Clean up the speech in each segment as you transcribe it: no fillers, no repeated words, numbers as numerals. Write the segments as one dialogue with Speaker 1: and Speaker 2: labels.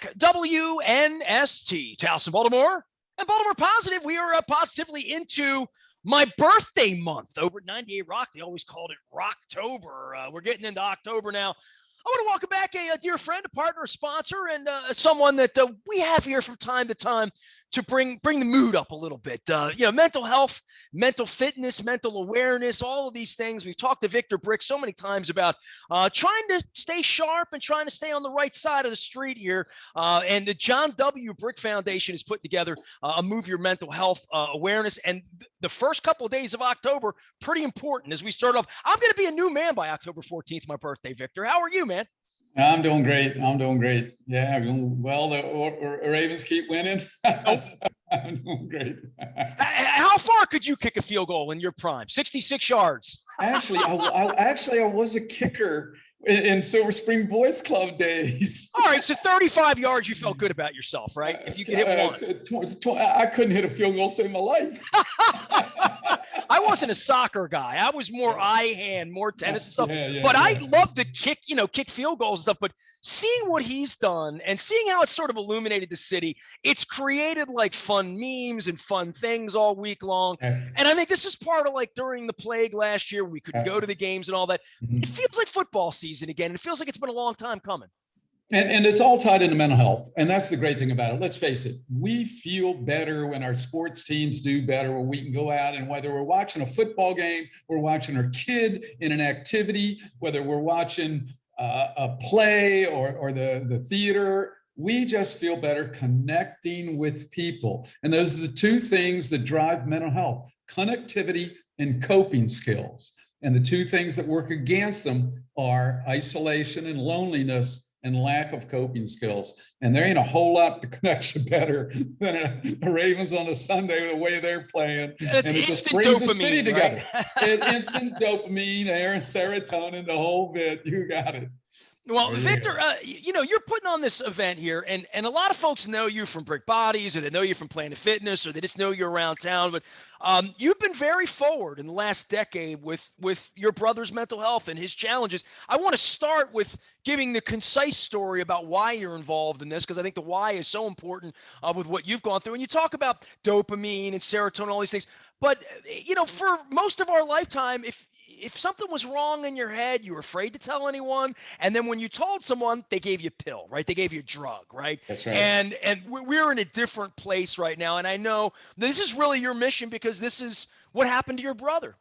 Speaker 1: back. WNST, Towson, Baltimore, and Baltimore Positive. We are positively into my birthday month over at 98 Rock. They always called it Rocktober. We're getting into October now. I want to welcome back a dear friend, a partner, a sponsor, and someone that we have here from time to time to bring the mood up a little bit. Mental health, mental fitness, mental awareness, all of these things. We've talked to Victor Brick so many times about trying to stay sharp and trying to stay on the right side of the street here. And the John W. Brick Foundation has put together a Move Your Mental Health awareness. And the first couple of days of October, pretty important as we start off. I'm going to be a new man by October 14th, my birthday, Victor. How are you, man?
Speaker 2: I'm doing great. Yeah, well, the Ravens keep winning. I'm doing great.
Speaker 1: How far could you kick a field goal in your prime? 66 yards.
Speaker 2: Actually, I was a kicker in Silver Spring Boys Club days.
Speaker 1: All right, so 35 yards, you felt good about yourself, right? If you could hit one.
Speaker 2: I couldn't hit a field goal to save my life.
Speaker 1: I wasn't a soccer guy. I was more eye hand, more tennis and stuff. But I love to kick field goals and stuff. But seeing what he's done and seeing how it's sort of illuminated the city, it's created like fun memes and fun things all week long. And I think this is part of like during the plague last year, we couldn't go to the games and all that. It feels like football season again. It feels like it's been a long time coming.
Speaker 2: And it's all tied into mental health. And that's the great thing about it. Let's face it. We feel better when our sports teams do better, when we can go out and whether we're watching a football game, we're watching our kid in an activity, whether we're watching a play or the theater, we just feel better connecting with people. And those are the two things that drive mental health: connectivity and coping skills. And the two things that work against them are isolation and loneliness and lack of coping skills. And there ain't a whole lot to connect you better than a Ravens on a Sunday with the way they're playing.
Speaker 1: And
Speaker 2: it just brings the city together. Instant dopamine, air, and serotonin, the whole bit. You got it.
Speaker 1: Well, Victor, you're putting on this event here, and a lot of folks know you from Brick Bodies, or they know you from Planet Fitness, or they just know you around town. But you've been very forward in the last decade with your brother's mental health and his challenges. I want to start with giving the concise story about why you're involved in this, because I think the why is so important with what you've gone through. And you talk about dopamine and serotonin, all these things. But, for most of our lifetime, if something was wrong in your head, you were afraid to tell anyone. And then when you told someone, they gave you a pill, right? They gave you a drug, right?
Speaker 2: That's right.
Speaker 1: And we're in a different place right now. And I know this is really your mission because this is what happened to your brother.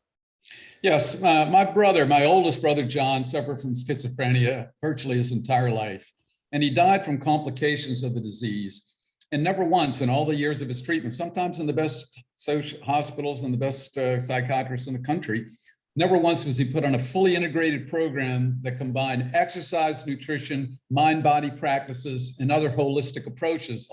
Speaker 2: Yes, my oldest brother, John, suffered from schizophrenia virtually his entire life. And he died from complications of the disease. And never once in all the years of his treatment, sometimes in the best hospitals and the best psychiatrists in the country, never once was he put on a fully integrated program that combined exercise, nutrition, mind-body practices, and other holistic approaches,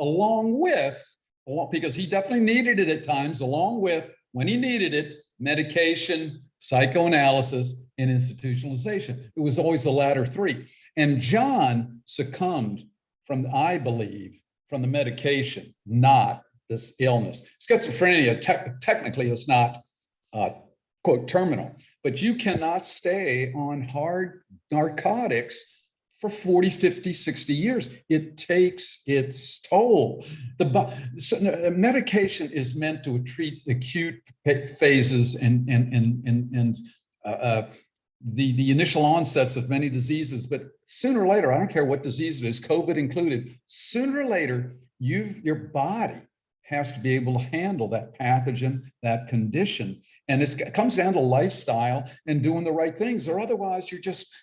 Speaker 2: because he definitely needed it at times, along with, when he needed it, medication, psychoanalysis, and institutionalization. It was always the latter three. And John succumbed I believe, from the medication, not this illness. Schizophrenia technically is not quote terminal, but you cannot stay on hard narcotics for 40, 50, 60 years. It takes its toll. Medication is meant to treat acute phases and the initial onsets of many diseases, but sooner or later, I don't care what disease it is, COVID included, sooner or later, your body has to be able to handle that pathogen, that condition. And it comes down to lifestyle and doing the right things, or otherwise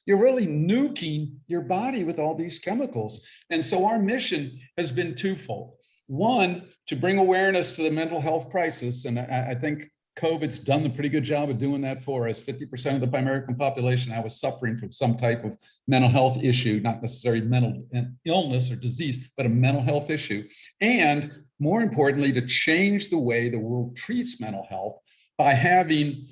Speaker 2: you're really nuking your body with all these chemicals. And so our mission has been twofold. One, to bring awareness to the mental health crisis. And I think COVID's done a pretty good job of doing that for us. 50% of the American population now was suffering from some type of mental health issue, not necessarily mental illness or disease, but a mental health issue. And more importantly, to change the way the world treats mental health by having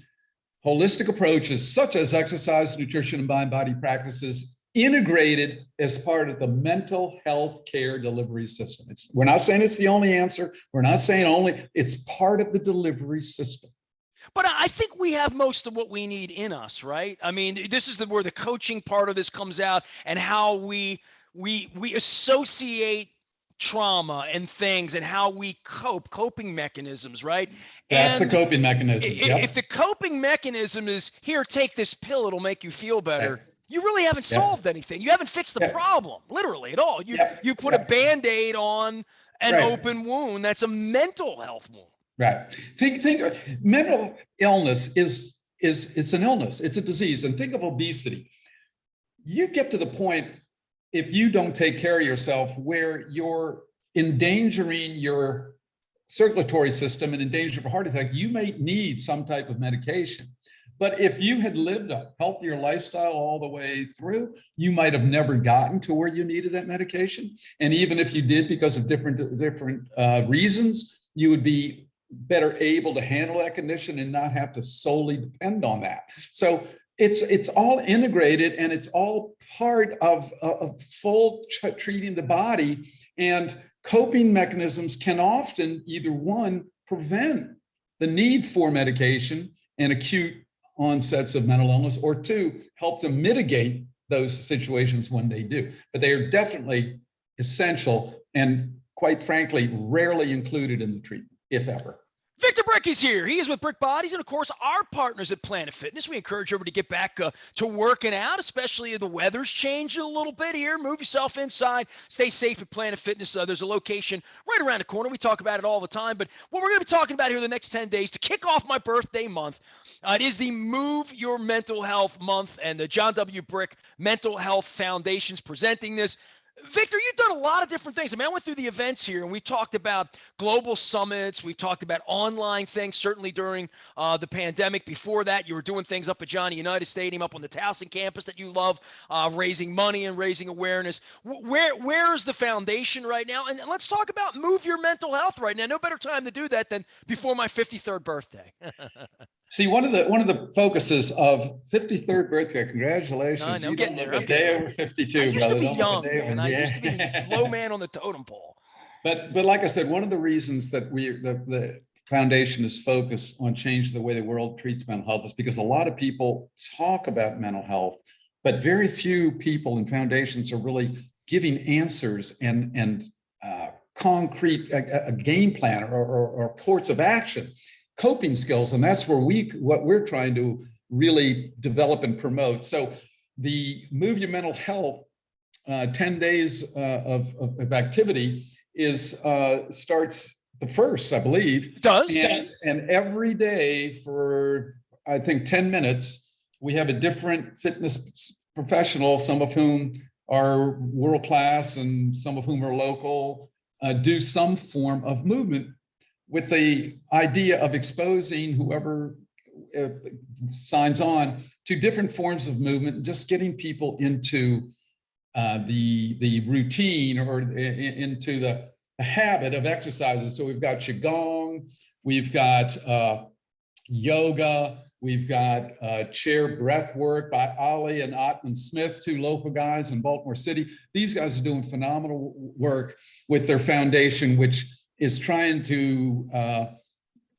Speaker 2: holistic approaches such as exercise, nutrition, and mind-body practices integrated as part of the mental health care delivery system. We're not saying it's the only answer. We're not saying it's part of the delivery system.
Speaker 1: But I think we have most of what we need in us, right? I mean, this is where the coaching part of this comes out, and how we associate trauma and things and how we coping mechanisms, right?
Speaker 2: That's the
Speaker 1: And
Speaker 2: coping mechanisms.
Speaker 1: if
Speaker 2: Yep.
Speaker 1: the coping mechanism is here, take this pill, it'll make you feel better.
Speaker 2: Right.
Speaker 1: You really haven't
Speaker 2: Yep.
Speaker 1: solved anything. You haven't fixed the
Speaker 2: Yep.
Speaker 1: problem, literally at all.
Speaker 2: Yep.
Speaker 1: You put a
Speaker 2: Yep.
Speaker 1: Band-Aid on an
Speaker 2: Right.
Speaker 1: open wound. That's a mental health wound.
Speaker 2: Right. Think mental illness is it's an illness. It's a disease. And think of obesity. You get to the point, if you don't take care of yourself, where you're endangering your circulatory system and in danger of a heart attack, you may need some type of medication. But if you had lived a healthier lifestyle all the way through, you might have never gotten to where you needed that medication. And even if you did, because of different reasons, you would be better able to handle that condition and not have to solely depend on that. So it's all integrated, and it's all part of full treating the body. And coping mechanisms can often either one, prevent the need for medication and acute onsets of mental illness, or two, help to mitigate those situations when they do. But they are definitely essential and, quite frankly, rarely included in the treatment, if ever.
Speaker 1: Victor Brick is here. He is with Brick Bodies and, of course, our partners at Planet Fitness. We encourage everybody to get back to working out, especially if the weather's changed a little bit here. Move yourself inside. Stay safe at Planet Fitness. There's a location right around the corner. We talk about it all the time. But what we're going to be talking about here the next 10 days to kick off my birthday month, it is the Move Your Mental Health Month, and the John W. Brick Mental Health Foundation's presenting this. Victor, you've done a lot of different things. I mean, I went through the events here, and we talked about global summits. We've talked about online things, certainly during the pandemic. Before that, you were doing things up at Johnny Unitas Stadium, up on the Towson campus that you love, raising money and raising awareness. Where is the foundation right now? And let's talk about Move Your Mental Health right now. No better time to do that than before my 53rd birthday.
Speaker 2: See, one of the focuses of 53rd birthday, congratulations.
Speaker 1: I know, I'm
Speaker 2: you
Speaker 1: getting
Speaker 2: don't
Speaker 1: there.
Speaker 2: look a day over 52,
Speaker 1: I used
Speaker 2: brother.
Speaker 1: to be
Speaker 2: Don't look a
Speaker 1: young,
Speaker 2: day over-
Speaker 1: man. I used to be
Speaker 2: Yeah.
Speaker 1: the low man on the totem pole.
Speaker 2: But like I said, one of the reasons that the foundation is focused on changing the way the world treats mental health is because a lot of people talk about mental health, but very few people and foundations are really giving answers and concrete a game plan or course of action, coping skills. And that's where what we're trying to really develop and promote. So the Move Your Mental Health 10 days of activity starts the 1st, I believe.
Speaker 1: It does.
Speaker 2: And every day for, I think, 10 minutes, we have a different fitness professional, some of whom are world-class and some of whom are local, do some form of movement with the idea of exposing whoever signs on to different forms of movement, and just getting people into the routine or into the habit of exercises. So we've got Qigong, we've got yoga, we've got chair breath work by Ali and Ottman Smith, 2 local guys in Baltimore City. These guys are doing phenomenal work with their foundation, which is trying to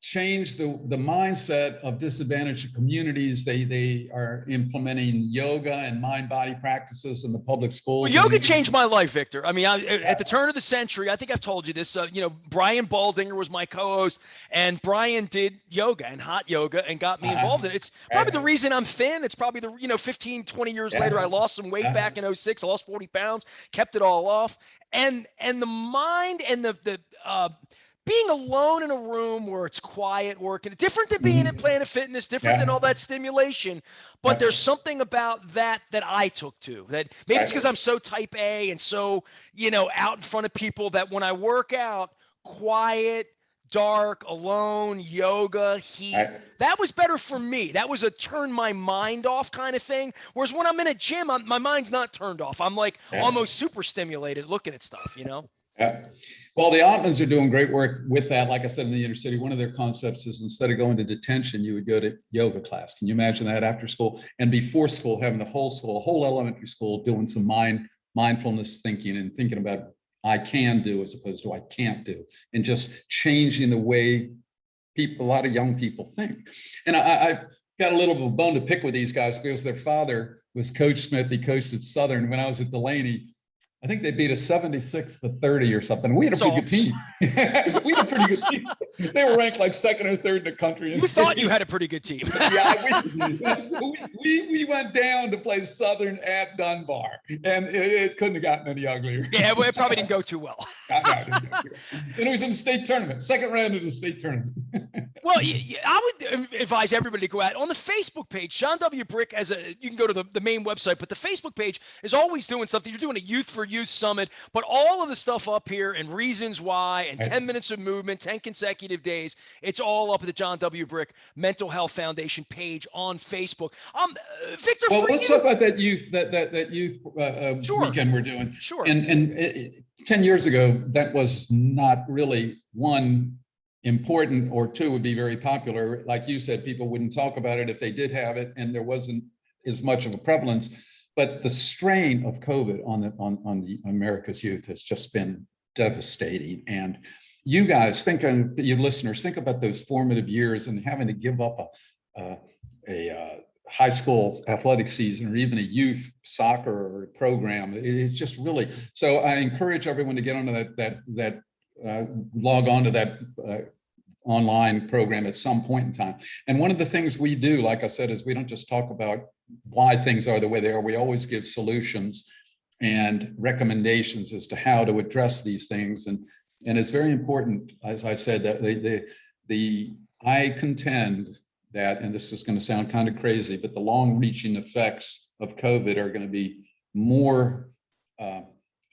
Speaker 2: change the mindset of disadvantaged communities. They are implementing yoga and mind-body practices in the public schools.
Speaker 1: Well, yoga changed my life, Victor. I mean, at the turn of the century, I think I've told you this, Brian Baldinger was my co-host, and Brian did yoga and hot yoga and got me involved in it. It's probably the reason I'm thin. It's probably the, 15, 20 years later, I lost some weight back in 06. I lost 40 pounds, kept it all off. And the mind and the being alone in a room where it's quiet working, different than being at Planet Fitness, different than all that stimulation. But there's something about that I took to. That maybe it's because I'm so type A and so, out in front of people, that when I work out, quiet, dark, alone, yoga, heat, that was better for me. That was a turn my mind off kind of thing. Whereas when I'm in a gym, my mind's not turned off. I'm like almost super stimulated looking at stuff,
Speaker 2: Yeah. Well, the Ottmans are doing great work with that. Like I said, in the inner city, one of their concepts is instead of going to detention, you would go to yoga class. Can you imagine that after school and before school, having a whole elementary school doing some mindfulness thinking and thinking about I can do as opposed to I can't do, and just changing the way a lot of young people think. And I've got a little of a bone to pick with these guys because their father was Coach Smith. He coached at Southern. When I was at Delaney, I think they beat us 76-30 or something. We had a pretty good
Speaker 1: Salts.
Speaker 2: team. We had a pretty good team. They were ranked like second or third in the country.
Speaker 1: You thought you had a pretty good team.
Speaker 2: Yeah, we went down to play Southern at Dunbar, and it couldn't have gotten any uglier.
Speaker 1: Yeah, well, it probably didn't go too well.
Speaker 2: And it was in the state tournament, second round of the state tournament.
Speaker 1: Well, I would advise everybody to go out on the Facebook page. John W. Brick, you can go to the main website, but the Facebook page is always doing stuff. You're doing a Youth for Youth Summit, but all of the stuff up here and reasons why and 10 minutes of movement, 10 consecutive days, it's all up at the John W. Brick Mental Health Foundation page on Facebook. Victor,
Speaker 2: well, let's talk about that youth
Speaker 1: Sure.
Speaker 2: weekend we're doing.
Speaker 1: Sure.
Speaker 2: And 10 years ago, that was not really one important, or two would be very popular. Like you said, people wouldn't talk about it if they did have it, and there wasn't as much of a prevalence. But the strain of COVID on the America's youth has just been devastating. And you guys your listeners, think about those formative years and having to give up a high school athletic season or even a youth soccer program. It's just really, so I encourage everyone to get onto that log on to that online program at some point in time. And one of the things we do, like I said, is we don't just talk about why things are the way they are. We always give solutions and recommendations as to how to address these things. And it's very important, as I said, that I contend that, and this is going to sound kind of crazy, but the long-reaching effects of COVID are going to be more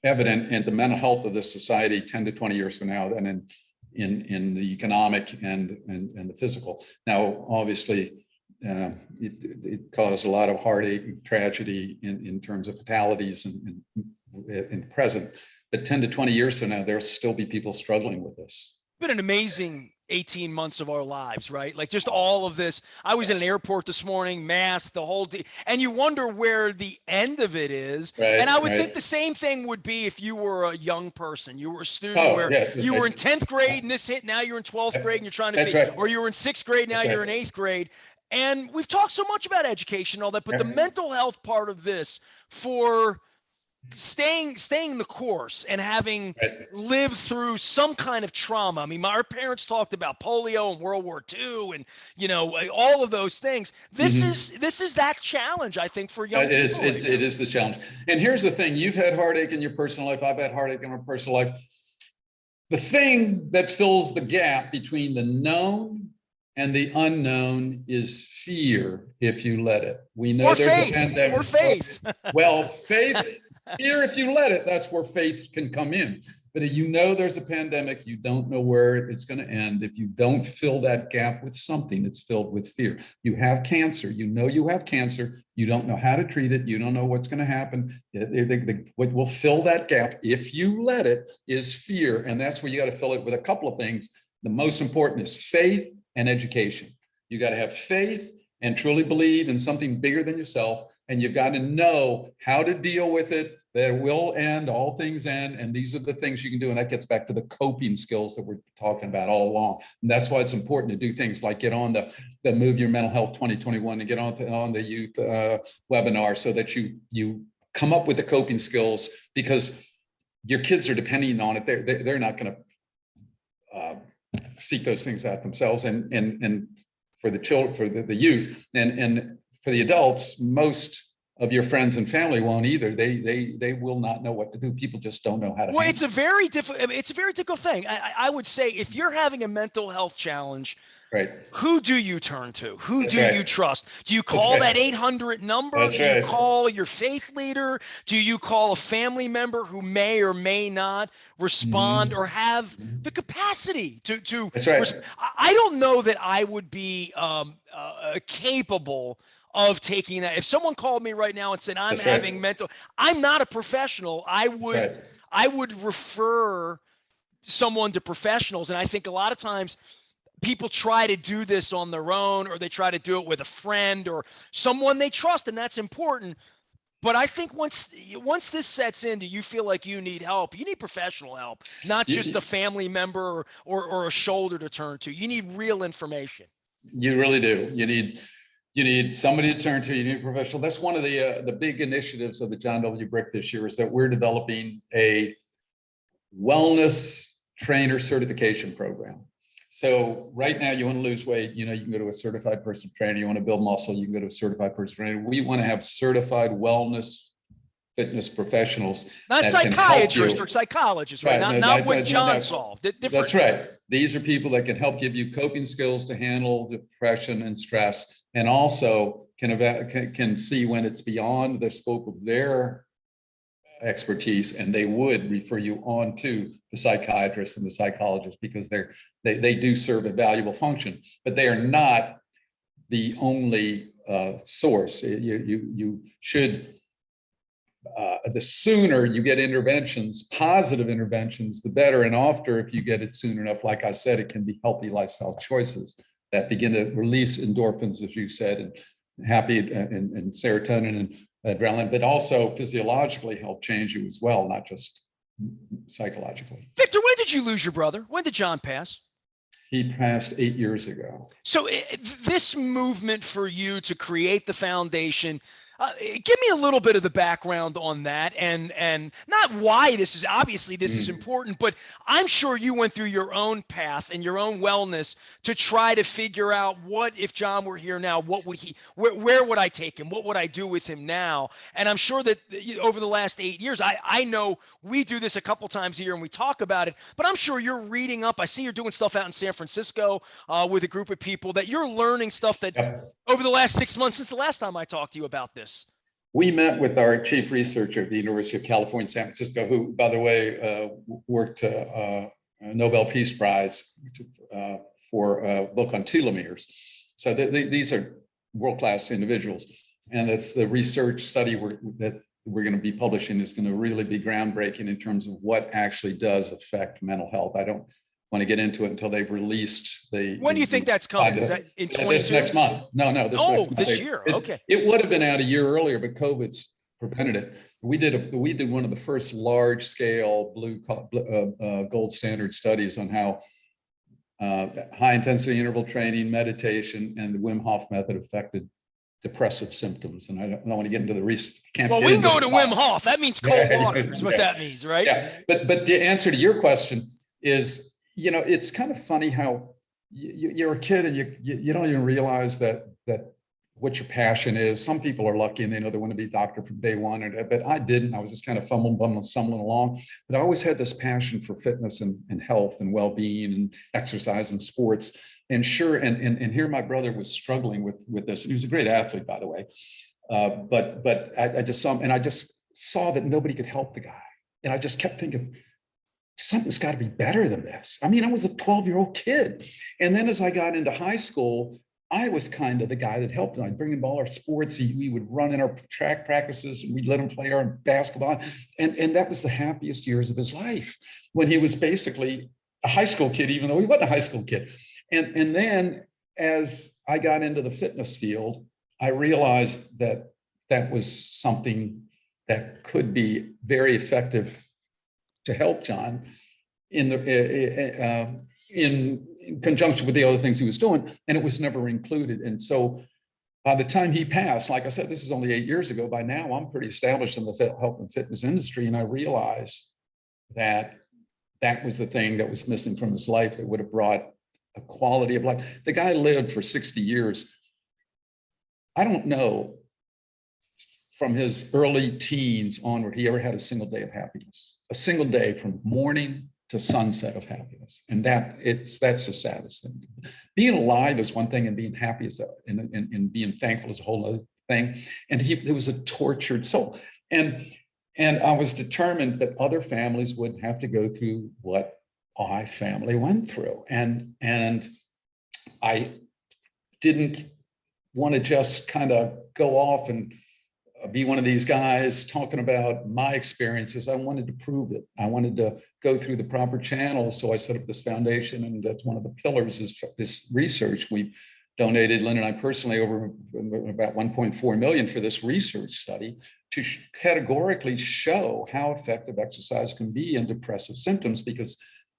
Speaker 2: evident in the mental health of this society 10 to 20 years from now than in the economic and the physical. Now, obviously, it caused a lot of heartache, tragedy in terms of fatalities in the present. But 10 to 20 years from now, there'll still be people struggling with this.
Speaker 1: Been an amazing 18 months of our lives, right? Like just all of this. I was in an airport this morning, mask, the whole and you wonder where the end of it is.
Speaker 2: Right,
Speaker 1: and I would think the same thing would be if you were a young person. You were a student you were in 10th grade and this hit, now you're in 12th grade and you're trying to or you were in 6th grade, now you're in 8th grade. And we've talked so much about education and all that, but the mental health part of this for staying the course and having lived through some kind of trauma. I mean, our parents talked about polio and World War II and, all of those things. This is that challenge, I think, for young people.
Speaker 2: It is the challenge. And here's the thing. You've had heartache in your personal life. I've had heartache in my personal life. The thing that fills the gap between the known and the unknown is fear, if you let it. We know there's a pandemic.
Speaker 1: Or faith.
Speaker 2: Well, faith. Fear, if you let it, that's where faith can come in. But if there's a pandemic, you don't know where it's going to end. If you don't fill that gap with something, it's filled with fear. You have cancer. You have cancer. You don't know how to treat it. You don't know what's going to happen. What will fill that gap, if you let it, is fear. And that's where you got to fill it with a couple of things. The most important is faith and education. You got to have faith and truly believe in something bigger than yourself. And you've got to know how to deal with it. That will end, all things end. And these are the things you can do. And that gets back to the coping skills that we're talking about all along. And that's why it's important to do things like get on the Move Your Mental Health 2021 and get on the youth webinar so that you come up with the coping skills, because your kids are depending on it. They're not going to seek those things out themselves. And for the children, for the youth, and for the adults, most of your friends and family won't either. They will not know what to do. People just don't know how to.
Speaker 1: Well, it's a very difficult thing. I would say if you're having a mental health challenge, who do you turn to? Who do you trust? Do you call that 800 number? Do you call your faith leader? Do you call a family member who may or may not respond or have the capacity to I don't know that I would be capable of taking that. If someone called me right now and said, I'm not a professional, I would refer someone to professionals. And I think a lot of times people try to do this on their own, or they try to do it with a friend or someone they trust, and that's important. But I think once this sets in, do you feel like you need help? You need professional help, not just a family member or a shoulder to turn to. You need real information.
Speaker 2: You really do. You need You need somebody to turn to, you need a professional. That's one of the big initiatives of the John W. Brick this year, is that we're developing a wellness trainer certification program. So right now, you want to lose weight, you can go to a certified personal trainer. You want to build muscle, you can go to a certified personal trainer. We want to have certified wellness fitness professionals.
Speaker 1: Not psychiatrists or psychologists, right? Not what John solved. Different.
Speaker 2: That's right. These are people that can help give you coping skills to handle depression and stress, and also can see when it's beyond the scope of their expertise, and they would refer you on to the psychiatrist and the psychologist, because they do serve a valuable function, but they are not the only source. You should. The sooner you get interventions, positive interventions, the better. And often, if you get it soon enough, like I said, it can be healthy lifestyle choices that begin to release endorphins, as you said, and happy and serotonin and adrenaline, but also physiologically help change you as well, not just psychologically.
Speaker 1: Victor, when did you lose your brother? When did John pass?
Speaker 2: He passed 8 years ago.
Speaker 1: So this movement for you to create the foundation, give me a little bit of the background on that, and not why this is, obviously this is important, but I'm sure you went through your own path and your own wellness to try to figure out, what if John were here now, what would where would I take him? What would I do with him now? And I'm sure that over the last 8 years, I know we do this a couple times a year and we talk about it, but I'm sure you're reading up. I see you're doing stuff out in San Francisco with a group of people, that you're learning stuff that over the last 6 months since the last time I talked to you about this.
Speaker 2: We met with our chief researcher at the University of California, San Francisco, who, by the way, worked a Nobel Peace Prize for a book on telomeres. So these are world-class individuals. And that's the research study that we're going to be publishing is going to really be groundbreaking in terms of what actually does affect mental health. I don't want to get into it until they've released the.
Speaker 1: When do you think that's coming? Is that in 2022?
Speaker 2: This next month? No, this next month.
Speaker 1: This year. Okay.
Speaker 2: It would have been out a year earlier, but COVID's prevented it. We did one of the first large-scale gold standard studies on how high-intensity interval training, meditation, and the Wim Hof method affected depressive symptoms. And I don't want to get into the research.
Speaker 1: Well, we can go to Wim Hof. That means cold water is what that means, right?
Speaker 2: Yeah. But the answer to your question is, it's kind of funny how you're a kid and you don't even realize that what your passion is. Some people are lucky and they want to be a doctor from day one, but I didn't. I was just kind of stumbling along. But I always had this passion for fitness and health and well-being and exercise and sports. And sure, and here my brother was struggling with this. He was a great athlete, by the way. But I just saw him, and I just saw that nobody could help the guy. And I just kept thinking, something's got to be better than this. I mean, I was a 12-year-old kid. And then as I got into high school, I was kind of the guy that helped him. I'd bring him all our sports. We would run in our track practices, and we'd let him play our basketball. And that was the happiest years of his life, when he was basically a high school kid, even though he wasn't a high school kid. And then as I got into the fitness field, I realized that was something that could be very effective to help John in conjunction with the other things he was doing, and it was never included. And so by the time he passed, like I said, this is only 8 years ago, by now I'm pretty established in the health and fitness industry, and I realized that was the thing that was missing from his life that would have brought a quality of life. The guy lived for 60 years. I don't know from his early teens onward, he ever had a single day of happiness, a single day from morning to sunset of happiness. And that's the saddest thing. Being alive is one thing, and being happy is and being thankful is a whole other thing. And it was a tortured soul. And I was determined that other families wouldn't have to go through what my family went through. And I didn't want to just kind of go off and be one of these guys talking about my experiences. I wanted to prove it. I wanted to go through the proper channels. So I set up this foundation, and that's one of the pillars is this research. We've donated, Lynn and I personally, over about 1.4 million for this research study to categorically show how effective exercise can be in depressive symptoms, because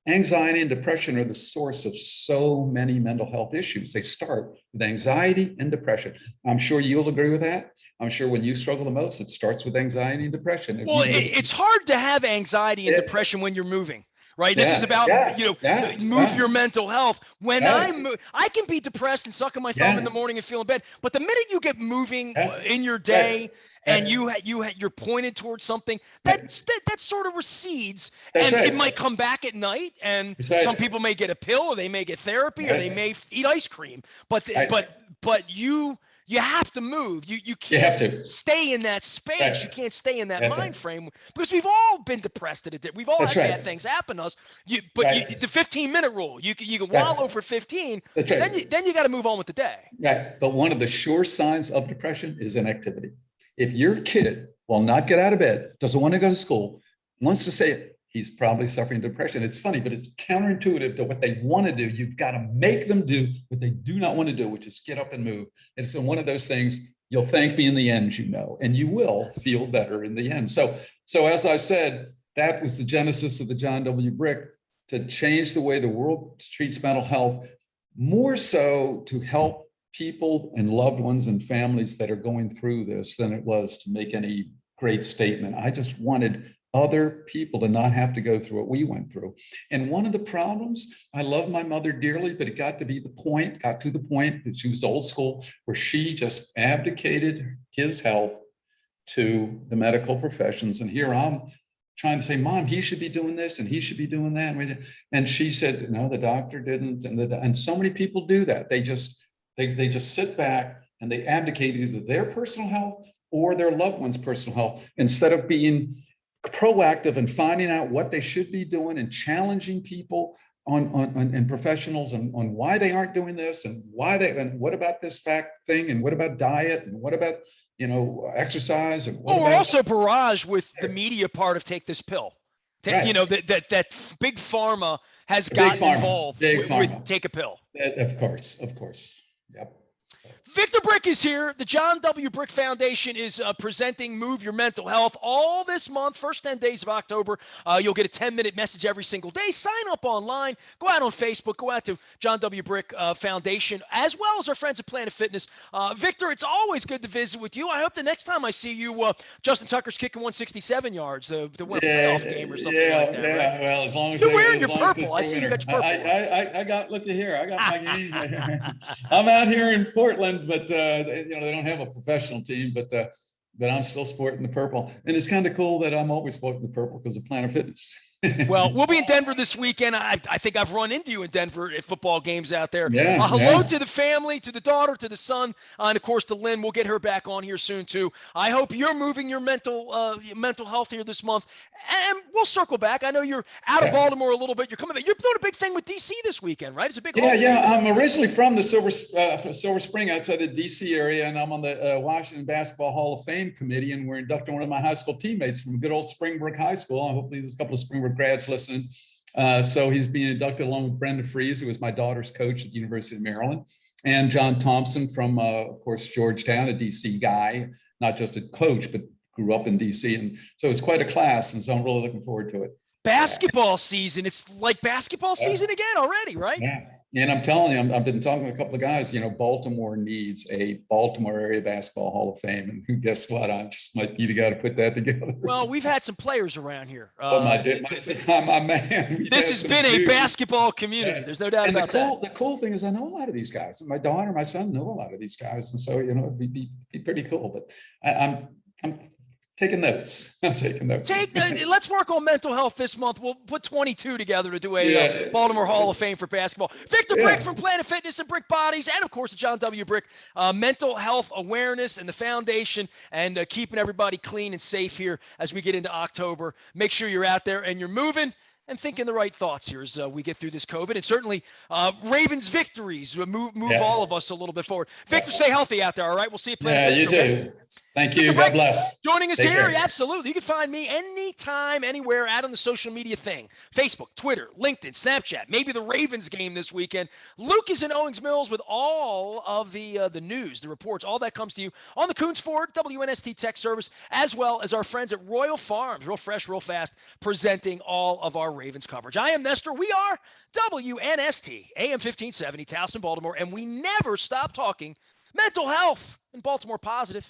Speaker 2: Anxiety and depression are the source of so many mental health issues. They start with anxiety and depression. I'm sure you'll agree with that. I'm sure when you struggle the most, it starts with anxiety and depression. If
Speaker 1: Well,
Speaker 2: you live,
Speaker 1: it's hard to have anxiety and
Speaker 2: it,
Speaker 1: depression when you're moving, right? This is
Speaker 2: yeah,
Speaker 1: about,
Speaker 2: yeah, yeah,
Speaker 1: move
Speaker 2: yeah,
Speaker 1: your mental health. When
Speaker 2: right,
Speaker 1: I can be depressed and sucking my thumb in
Speaker 2: yeah,
Speaker 1: the morning and feeling bad, but the minute you get moving
Speaker 2: yeah,
Speaker 1: in your
Speaker 2: right,
Speaker 1: day and
Speaker 2: right,
Speaker 1: you're pointed towards something,
Speaker 2: right.
Speaker 1: that sort of recedes,
Speaker 2: That's
Speaker 1: and it
Speaker 2: right.
Speaker 1: might come back at night. And
Speaker 2: That's
Speaker 1: some
Speaker 2: right.
Speaker 1: people may get a pill, or they may get therapy, or they
Speaker 2: Right.
Speaker 1: may eat ice cream. But
Speaker 2: Right.
Speaker 1: you have to move. You
Speaker 2: You
Speaker 1: can't
Speaker 2: have to.
Speaker 1: stay in that space. You
Speaker 2: Right.
Speaker 1: can't stay in that
Speaker 2: You have to.
Speaker 1: mind frame, because we've all been depressed at it. We've all
Speaker 2: That's
Speaker 1: had bad
Speaker 2: right.
Speaker 1: things happen to us.
Speaker 2: Right.
Speaker 1: The 15-minute rule. You can wallow
Speaker 2: Right.
Speaker 1: for 15,
Speaker 2: That's
Speaker 1: then
Speaker 2: right.
Speaker 1: you got to move on with the day.
Speaker 2: Right. But one of the sure signs of depression is inactivity. If your kid will not get out of bed, doesn't want to go to school, wants to stay, he's probably suffering depression. It's funny, but it's counterintuitive to what they want to do. You've got to make them do what they do not want to do, which is get up and move. And so one of those things, you'll thank me in the end, and you will feel better in the end. So as I said, that was the genesis of the John W. Brick, to change the way the world treats mental health, more so to help people and loved ones and families that are going through this than it was to make any great statement. I just wanted other people to not have to go through what we went through. And one of the problems, I love my mother dearly, but it got to the point that she was old school, where she just abdicated his health to the medical professions. And here I'm trying to say, Mom, he should be doing this and he should be doing that. And she said, no, the doctor didn't. And so many people do that. They just sit back and they abdicate either their personal health or their loved one's personal health, instead of being proactive and finding out what they should be doing and challenging people and professionals on why they aren't doing this, and what about this fact thing, and what about diet, and what about exercise, and what
Speaker 1: Well, we're
Speaker 2: about
Speaker 1: also barraged with the media part of take this pill.
Speaker 2: right,
Speaker 1: That big pharma has
Speaker 2: big
Speaker 1: gotten
Speaker 2: pharma,
Speaker 1: involved
Speaker 2: big
Speaker 1: with
Speaker 2: pharma.
Speaker 1: take a pill.
Speaker 2: Of course, yep. So,
Speaker 1: Victor Brick is here. The John W. Brick Foundation is presenting Move Your Mental Health all this month, first 10 days of October. You'll get a 10-minute message every single day. Sign up online. Go out on Facebook. Go out to John W. Brick Foundation, as well as our friends at Planet Fitness. Victor, it's always good to visit with you. I hope the next time I see you, Justin Tucker's kicking 167 yards to win a playoff game or something like that, right?
Speaker 2: Well, as long as
Speaker 1: You're wearing your
Speaker 2: as long as
Speaker 1: purple.
Speaker 2: it's
Speaker 1: I
Speaker 2: for
Speaker 1: see you
Speaker 2: winter.
Speaker 1: got your purple.
Speaker 2: I got, look at here. I got my game. I'm out here in Portland, but they don't have a professional team, but I'm still sporting the purple. And it's kind of cool that I'm always sporting the purple because of Planet Fitness.
Speaker 1: Well, we'll be in Denver this weekend. I think I've run into you in Denver at football games out there.
Speaker 2: Yeah,
Speaker 1: Hello to the family, to the daughter, to the son, and of course to Lynn. We'll get her back on here soon too. I hope you're moving your mental health here this month, and we'll circle back. I know you're out of Baltimore a little bit. You're coming back. You're doing a big thing with DC this weekend, right? It's a big
Speaker 2: I'm originally from the Silver Spring, outside the DC area, and I'm on the Washington Basketball Hall of Fame committee, and we're inducting one of my high school teammates from good old Springbrook High School. Hopefully there's a couple of Springbrook grads listening. So he's being inducted along with Brenda Fries, who was my daughter's coach at the University of Maryland, and John Thompson from, of course, Georgetown, a DC guy, not just a coach, but grew up in DC. And so it's quite a class. And so I'm really looking forward to it.
Speaker 1: Basketball season. It's like basketball season again already, right?
Speaker 2: Yeah. And I'm telling you, I've been talking to a couple of guys, Baltimore needs a Baltimore area basketball Hall of Fame. And guess what? I just might be the guy to put that together.
Speaker 1: Well, we've had some players around here.
Speaker 2: My man.
Speaker 1: This has been a basketball community. There's no doubt about that.
Speaker 2: The cool thing is I know a lot of these guys. My daughter, my son know a lot of these guys. And so, it'd be pretty cool. But I'm taking notes. I'm taking notes.
Speaker 1: Let's work on mental health this month. We'll put 22 together to do a Baltimore Hall of Fame for basketball. Victor Brick from Planet Fitness and Brick Bodies, and of course the John W. Brick Mental Health Awareness and the Foundation, and keeping everybody clean and safe here as we get into October. Make sure you're out there and you're moving and thinking the right thoughts here as we get through this COVID, and certainly Ravens victories move all of us a little bit forward. Victor, stay healthy out there. All right, we'll see you. Planet Fitness,
Speaker 2: you too. Thank you. God bless.
Speaker 1: Joining us here, absolutely. You can find me anytime, anywhere, out on the social media thing. Facebook, Twitter, LinkedIn, Snapchat, maybe the Ravens game this weekend. Luke is in Owings Mills with all of the news, the reports, all that comes to you on the Coons Ford WNST Tech Service, as well as our friends at Royal Farms, real fresh, real fast, presenting all of our our Ravens coverage. I am Nestor. We are WNST, AM 1570, Towson, Baltimore, and we never stop talking mental health in Baltimore Positive.